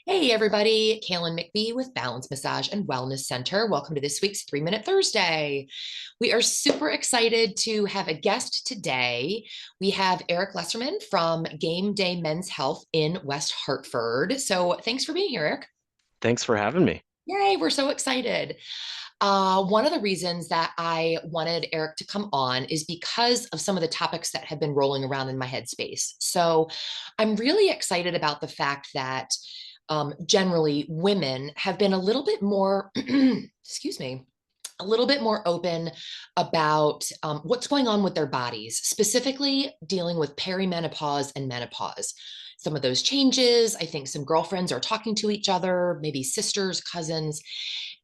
Hey everybody, Kaylin McBee with Balance Massage and Wellness Center. Welcome to this week's 3 Minute Thursday. We are super excited to have a guest today. We have Eric Lesserman from Game Day Men's Health in West Hartford. So thanks for being here, Eric. Thanks for having me. Yay, we're so excited. One of the reasons that I wanted Eric to come on is because of some of the topics that have been rolling around in my headspace. So I'm really excited about the fact that generally women have been a little bit more, excuse me, a little bit more open about what's going on with their bodies, specifically dealing with perimenopause and menopause. Some of those changes, I think some girlfriends are talking to each other, maybe sisters, cousins.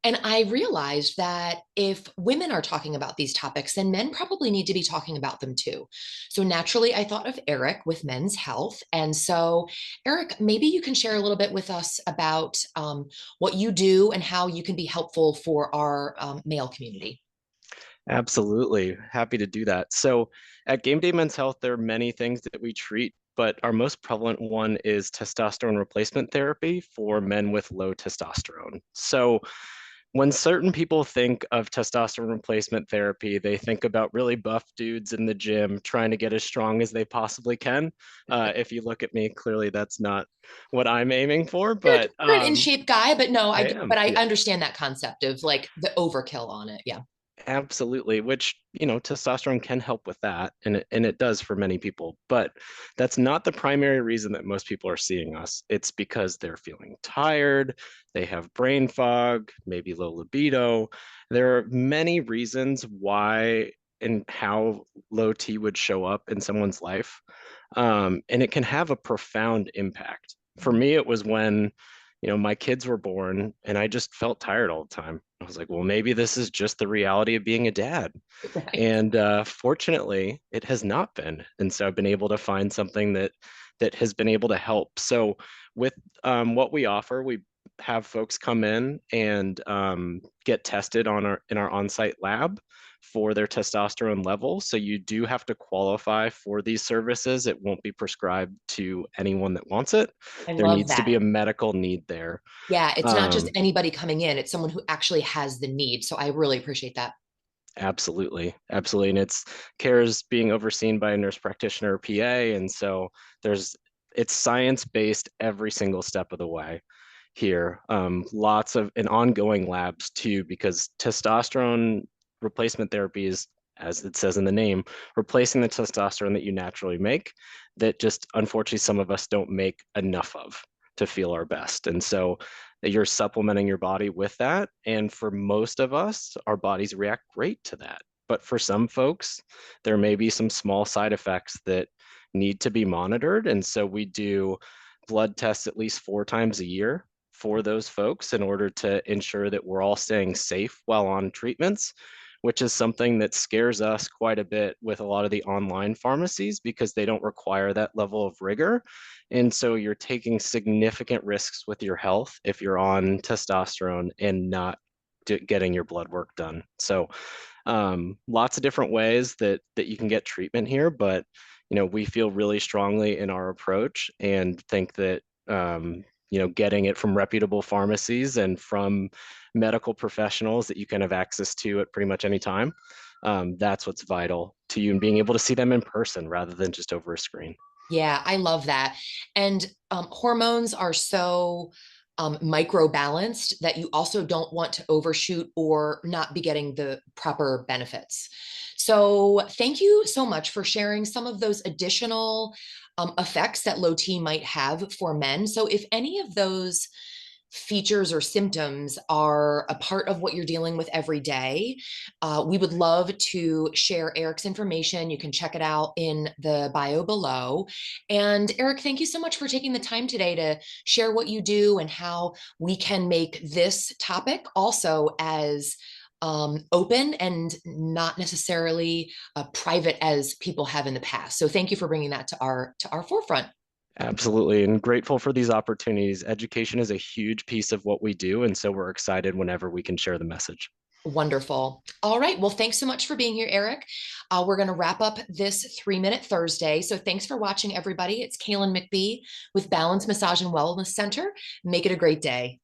And I realized that if women are talking about these topics, then men probably need to be talking about them too. So naturally, I thought of Eric with Men's Health. And so, Eric, maybe you can share a little bit with us about what you do and how you can be helpful for our male community. Absolutely. Happy to do that. So at Game Day Men's Health, there are many things that we treat, but our most prevalent one is testosterone replacement therapy for men with low testosterone. So when certain people think of testosterone replacement therapy, they think about really buff dudes in the gym trying to get as strong as they possibly can. If you look at me, clearly that's not what I'm aiming for, but You're an in shape guy, but no, I but am. I Yeah. understand that concept of like the overkill on it. Yeah. Absolutely, which, testosterone can help with that, and it does for many people, but that's not the primary reason that most people are seeing us. It's because they're feeling tired, they have brain fog, maybe low libido. There are many reasons why and how low T would show up in someone's life. And it can have a profound impact. For me, it was when my kids were born and I just felt tired all the time. I was like, well, maybe this is just the reality of being a dad. Right. And fortunately, it has not been. And so I've been able to find something that has been able to help. So with what we offer, we have folks come in and get tested in our on-site lab for their testosterone level. So you do have to qualify for these services. It won't be prescribed to anyone that wants it. I There love needs to that. be a medical need there. Yeah, it's not just Um, anybody coming in, it's someone who actually has the need. So I really appreciate that. Absolutely, absolutely. And care is being overseen by a nurse practitioner or PA. And so there's it's science-based every single step of the way here. Lots of and ongoing labs too, because testosterone replacement therapy is, as it says in the name, replacing the testosterone that you naturally make, that just unfortunately some of us don't make enough of to feel our best. And so you're supplementing your body with that. And for most of us, our bodies react great to that. But for some folks, there may be some small side effects that need to be monitored. And so we do blood tests at least 4 times a year for those folks in order to ensure that we're all staying safe while on treatments, which is something that scares us quite a bit with a lot of the online pharmacies because they don't require that level of rigor. And so you're taking significant risks with your health if you're on testosterone and not getting your blood work done. So lots of different ways that you can get treatment here, but we feel really strongly in our approach and think that getting it from reputable pharmacies and from medical professionals that you can have access to at pretty much any time. That's what's vital to you and being able to see them in person rather than just over a screen. Yeah, I love that. And hormones are so micro balanced that you also don't want to overshoot or not be getting the proper benefits. So, thank you so much for sharing some of those additional effects that low T might have for men. So, if any of those features or symptoms are a part of what you're dealing with every day, we would love to share Eric's information. You can check it out in the bio below. And Eric, thank you so much for taking the time today to share what you do and how we can make this topic also as open and not necessarily private as people have in the past. So thank you for bringing that to our forefront. Absolutely, and grateful for these opportunities. Education is a huge piece of what we do, and so we're excited whenever we can share the message. Wonderful. All right. Well, thanks so much for being here, Eric. We're going to wrap up this 3 Minute Thursday. So thanks for watching, everybody. It's Kaylin McBee with Balance Massage and Wellness Center. Make it a great day.